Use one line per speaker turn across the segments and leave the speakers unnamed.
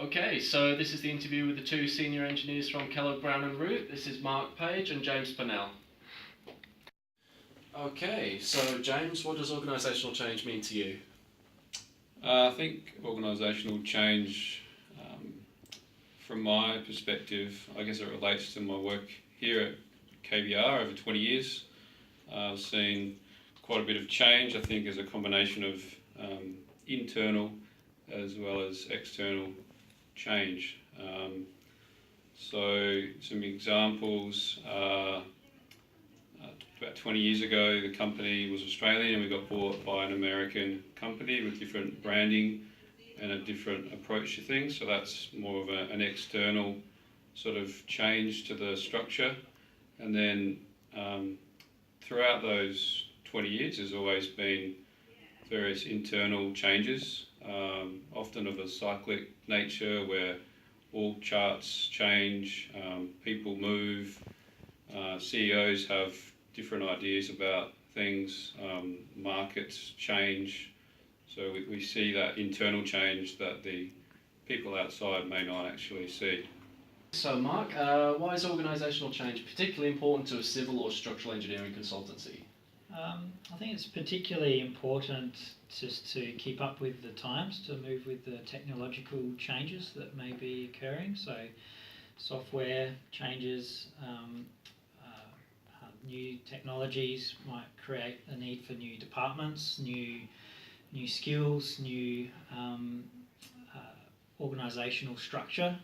Okay, so this is the interview with the two senior engineers from Kellogg Brown and Root. This is Mark Page and James Purnell. Okay, so James, what does organisational change mean to you?
I think organisational change, from my perspective, I guess it relates to my work here at KBR over 20 years. I've seen quite a bit of change, I think, as a combination of internal as well as external change. So some examples, about 20 years ago the company was Australian and we got bought by an American company with different branding and a different approach to things, so that's more of an external sort of change to the structure. And then throughout those 20 years there's always been various internal changes, often of a cyclic nature where org charts change, people move, CEOs have different ideas about things, markets change. So we see that internal change that the people outside may not actually see.
So Mark, why is organisational change particularly important to a civil or structural engineering consultancy?
I think it's particularly important just to keep up with the times, to move with the technological changes that may be occurring. So software changes, new technologies might create a need for new departments, new skills, new organisational structure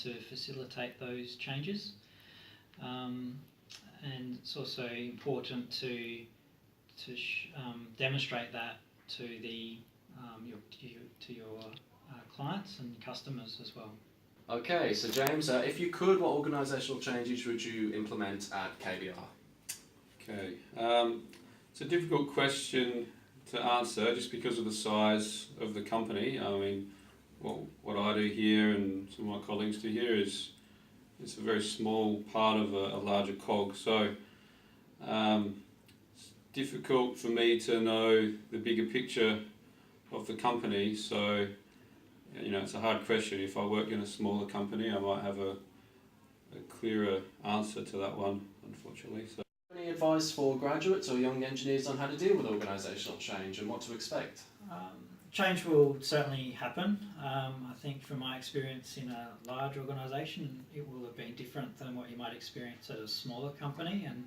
to facilitate those changes. And it's also important to demonstrate that to your clients and customers as well.
Okay, so James, if you could, what organisational changes would you implement at KBR?
Okay, it's a difficult question to answer just because of the size of the company. I mean, what I do here and some of my colleagues do here is it's a very small part of a larger cog. So it's difficult for me to know the bigger picture of the company. So it's a hard question. If I work in a smaller company, I might have a clearer answer to that one, unfortunately. So.
Any advice for graduates or young engineers on how to deal with organisational change and what to expect?
Change will certainly happen. I think from my experience in a large organisation, it will have been different than what you might experience at a smaller company, and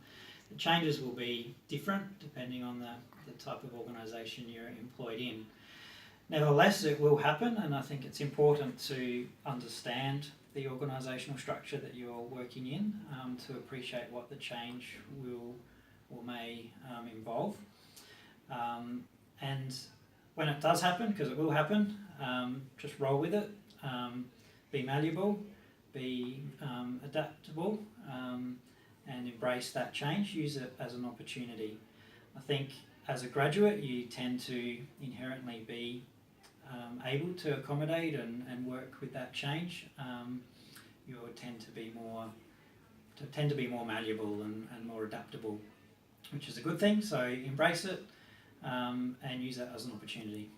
the changes will be different depending on the type of organisation you're employed in. Nevertheless, it will happen, and I think it's important to understand the organisational structure that you're working in to appreciate what the change will or may involve. And when it does happen, because it will happen, just roll with it, be malleable, be adaptable, and embrace that change, use it as an opportunity. I think as a graduate you tend to inherently be able to accommodate and work with that change. You tend to be more malleable and more adaptable, which is a good thing. So embrace it and use that as an opportunity.